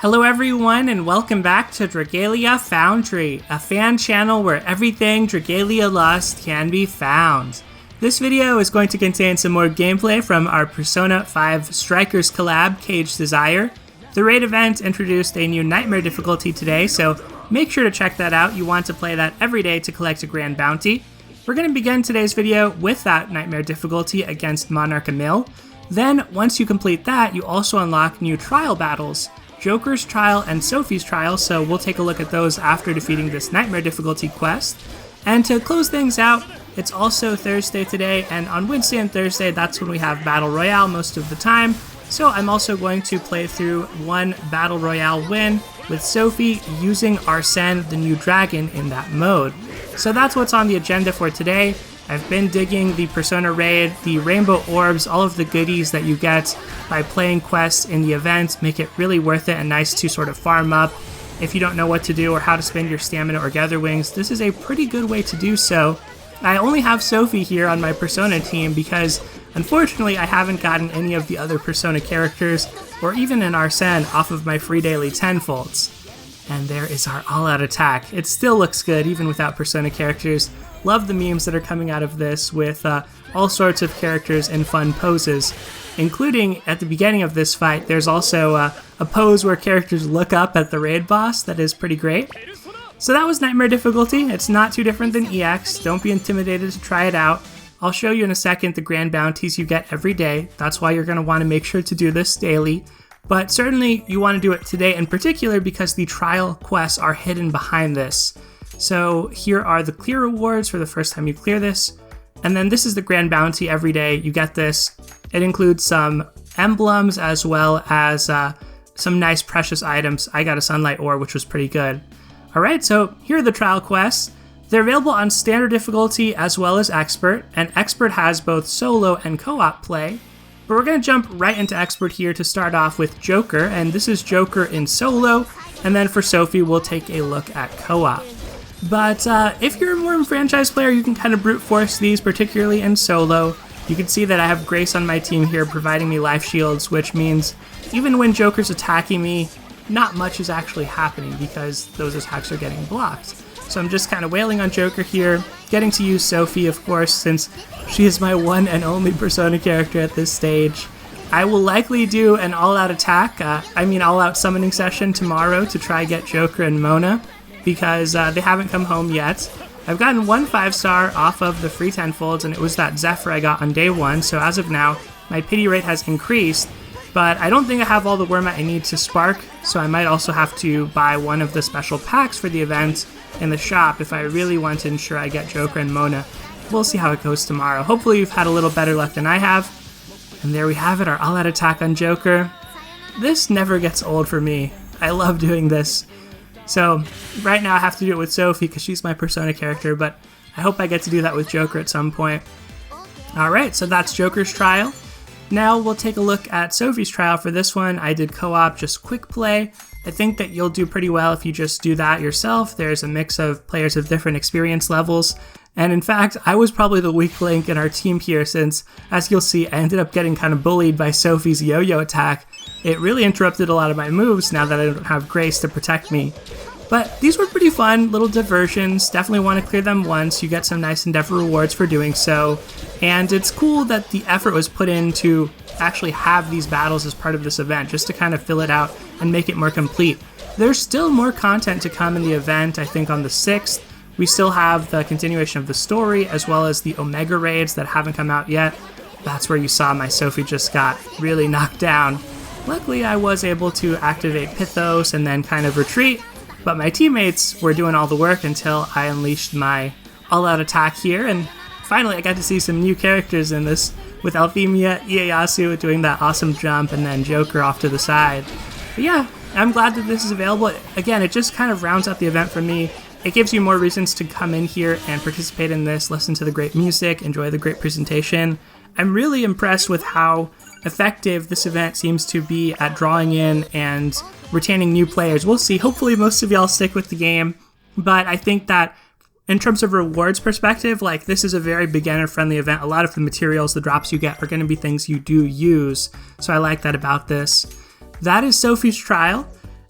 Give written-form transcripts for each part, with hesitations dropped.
Hello everyone and welcome back to Dragalia Foundry, a fan channel where everything Dragalia Lust can be found. This video is going to contain some more gameplay from our Persona 5 Strikers collab, Cage Desire. The raid event introduced a new Nightmare difficulty today, so make sure to check that out. You want to play that every day to collect a grand bounty. We're going to begin today's video with that Nightmare difficulty against Monarch Emil. Then, once you complete that, you also unlock new trial battles. Joker's trial and Sophie's trial, so we'll take a look at those after defeating this Nightmare difficulty quest. And to close things out, it's also Thursday today, and on Wednesday and Thursday, that's when we have Battle Royale most of the time. So I'm also going to play through one Battle Royale win with Sophie using Arsène, the new dragon, in that mode. So that's what's on the agenda for today. I've been digging the Persona raid, the rainbow orbs, all of the goodies that you get by playing quests in the event make it really worth it and nice to sort of farm up. If you don't know what to do or how to spend your stamina or gather wings, this is a pretty good way to do so. I only have Sophie here on my Persona team because unfortunately I haven't gotten any of the other Persona characters or even an Arsène off of my free daily tenfolds. And there is our all-out attack. It still looks good even without Persona characters. Love the memes that are coming out of this with all sorts of characters in fun poses, including at the beginning of this fight there's also a pose where characters look up at the raid boss that is pretty great. So that was Nightmare difficulty. It's not too different than EX. Don't be intimidated to try it out. I'll show you in a second the grand bounties you get every day. That's why you're going to want to make sure to do this daily. But certainly you want to do it today in particular because the trial quests are hidden behind this. So here are the clear rewards for the first time you clear this. And then this is the grand bounty every day. You get this. It includes some emblems as well as some nice precious items. I got a sunlight ore, which was pretty good. Alright, so here are the trial quests. They're available on standard difficulty as well as expert. And expert has both solo and co-op play. But we're going to jump right into expert here to start off with Joker. And this is Joker in solo. And then for Sophie, we'll take a look at co-op. But if you're a more franchise player, you can kind of brute force these, particularly in solo. You can see that I have Grace on my team here providing me life shields, which means even when Joker's attacking me, not much is actually happening because those attacks are getting blocked. So I'm just kind of wailing on Joker here, getting to use Sophie, of course, since she is my one and only Persona character at this stage. I will likely do an all-out attack, all-out summoning session tomorrow to try get Joker and Mona, because they haven't come home yet. I've gotten one 5-star off of the free tenfolds, and it was that Zephyr I got on day 1, so as of now, my pity rate has increased, but I don't think I have all the Wormite I need to spark, so I might also have to buy one of the special packs for the event in the shop if I really want to ensure I get Joker and Mona. We'll see how it goes tomorrow. Hopefully you've had a little better luck than I have. And there we have it, our all-out attack on Joker. This never gets old for me. I love doing this. So right now I have to do it with Sophie because she's my Persona character, but I hope I get to do that with Joker at some point. Alright, so that's Joker's trial. Now we'll take a look at Sophie's trial. For this one, I did co-op, just quick play. I think that you'll do pretty well if you just do that yourself. There's a mix of players of different experience levels. And in fact, I was probably the weak link in our team here since, as you'll see, I ended up getting kind of bullied by Sophie's yo-yo attack. It really interrupted a lot of my moves now that I don't have Grace to protect me. But these were pretty fun, little diversions. Definitely want to clear them once. You get some nice endeavor rewards for doing so. And it's cool that the effort was put in to actually have these battles as part of this event, just to kind of fill it out and make it more complete. There's still more content to come in the event, I think on the 6th. We still have the continuation of the story, as well as the Omega raids that haven't come out yet. That's where you saw my Sophie just got really knocked down. Luckily, I was able to activate Pythos and then kind of retreat, but my teammates were doing all the work until I unleashed my all-out attack here, and finally I got to see some new characters in this, with Althemia, Ieyasu doing that awesome jump, and then Joker off to the side. But yeah, I'm glad that this is available. Again, it just kind of rounds out the event for me. It gives you more reasons to come in here and participate in this, listen to the great music, enjoy the great presentation. I'm really impressed with how effective this event seems to be at drawing in and retaining new players. We'll see. Hopefully most of y'all stick with the game, but I think that in terms of rewards perspective, like, this is a very beginner-friendly event. A lot of the materials, the drops you get, are going to be things you do use, so I like that about this. That is Sophie's trial.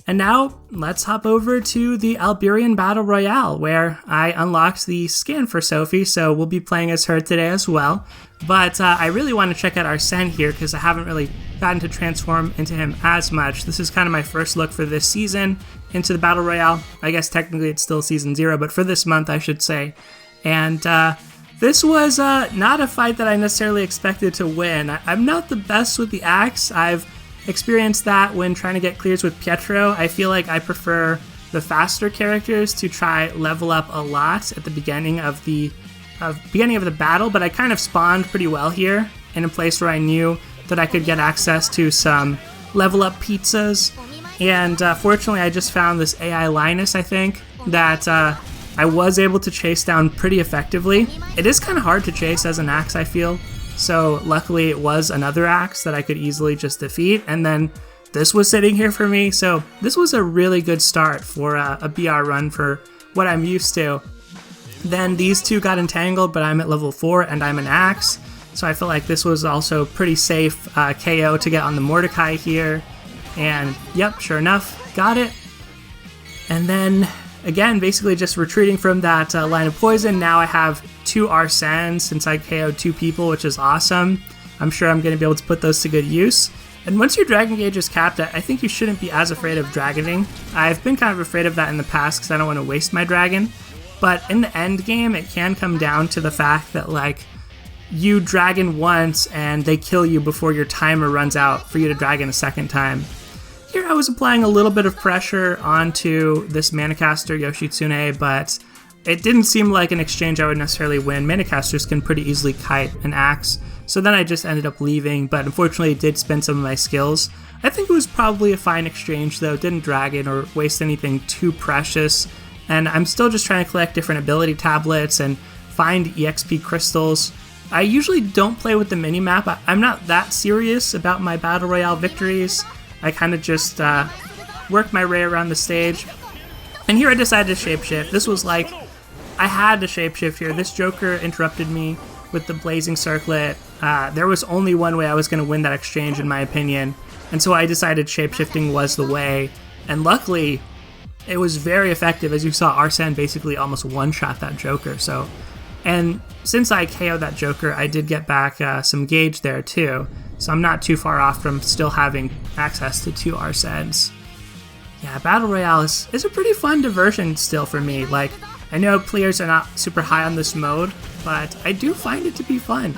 And now let's hop over to the Alberian Battle Royale, where I unlocked the skin for Sophie, so we'll be playing as her today as well. But I really want to check out Arsène here because I haven't really gotten to transform into him as much. This is kind of my first look for this season into the Battle Royale. I guess technically it's still Season 0, but for this month I should say. And this was not a fight that I necessarily expected to win. I'm not the best with the axe. I've experienced that when trying to get clears with Pietro. I feel like I prefer the faster characters to try level up a lot at the beginning of the battle, but I kind of spawned pretty well here in a place where I knew that I could get access to some level up pizzas. And fortunately I just found this AI Linus, I think, that I was able to chase down pretty effectively. It is kind of hard to chase as an axe, I feel. So luckily it was another axe that I could easily just defeat, and then this was sitting here for me, so this was a really good start for a BR run for what I'm used to. Then these two got entangled, but I'm at level 4 and I'm an axe, so I feel like this was also pretty safe KO to get on the Mordecai here, and yep, sure enough, got it. And then again, basically just retreating from that line of poison. Now I have 2 Arsènes since I KO'd 2 people, which is awesome. I'm sure I'm going to be able to put those to good use. And once your dragon gauge is capped, I think you shouldn't be as afraid of dragoning. I've been kind of afraid of that in the past because I don't want to waste my dragon. But in the end game, it can come down to the fact that like you dragon once and they kill you before your timer runs out for you to dragon a second time. Here I was applying a little bit of pressure onto this Manicaster Yoshitsune, but it didn't seem like an exchange I would necessarily win. Manicasters can pretty easily kite an axe, so then I just ended up leaving, but unfortunately did spend some of my skills. I think it was probably a fine exchange though, didn't dragon or waste anything too precious, and I'm still just trying to collect different ability tablets and find EXP crystals. I usually don't play with the minimap. I'm not that serious about my Battle Royale victories. I kind of just work my way around the stage. And here I decided to shapeshift. This was like, I had to shapeshift here. This Joker interrupted me with the Blazing Circlet. There was only one way I was going to win that exchange, in my opinion. And so I decided shapeshifting was the way. And luckily, it was very effective. As you saw, Arsène basically almost one-shot that Joker. And since I KO'd that Joker, I did get back some gauge there too. So I'm not too far off from still having access to 2 Arsènes. Yeah, Battle Royale is a pretty fun diversion still for me. Like, I know players are not super high on this mode, but I do find it to be fun.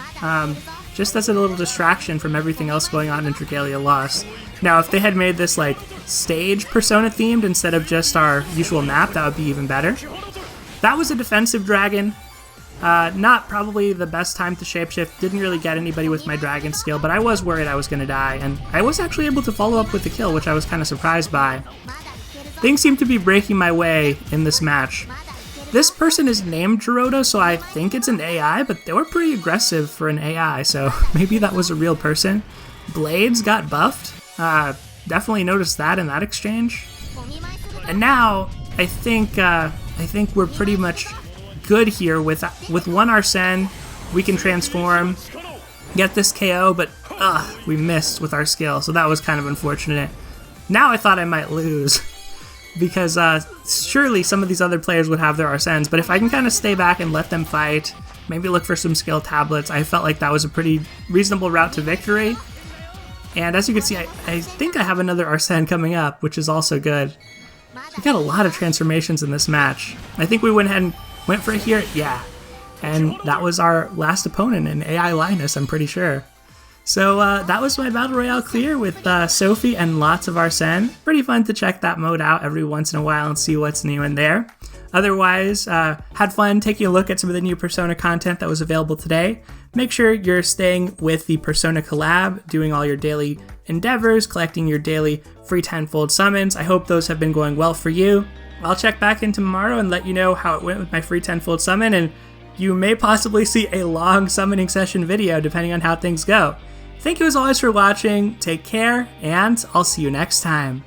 Just as a little distraction from everything else going on in Dragalia Lost. Now, if they had made this like stage Persona themed instead of just our usual map, that would be even better. That was a defensive dragon. Not probably the best time to shapeshift, didn't really get anybody with my dragon skill, but I was worried I was going to die, and I was actually able to follow up with the kill, which I was kind of surprised by. Things seem to be breaking my way in this match. This person is named Gerudo, so I think it's an AI, but they were pretty aggressive for an AI, so maybe that was a real person. Blades got buffed. Definitely noticed that in that exchange. And now, I think we're pretty much good here with 1 Arsène. We can transform, get this KO, but we missed with our skill, so that was kind of unfortunate. Now I thought I might lose because surely some of these other players would have their Arsènes, but if I can kind of stay back and let them fight, maybe look for some skill tablets, I felt like that was a pretty reasonable route to victory. And as you can see, I think I have another Arsène coming up, which is also good. We got a lot of transformations in this match. I think we went ahead and went for it here, yeah. And that was our last opponent in AI Linus, I'm pretty sure. So that was my Battle Royale clear with Sophie and lots of Arsène. Pretty fun to check that mode out every once in a while and see what's new in there. Otherwise, had fun taking a look at some of the new Persona content that was available today. Make sure you're staying with the Persona collab, doing all your daily endeavors, collecting your daily free tenfold summons. I hope those have been going well for you. I'll check back in tomorrow and let you know how it went with my free tenfold summon, and you may possibly see a long summoning session video depending on how things go. Thank you as always for watching, take care, and I'll see you next time.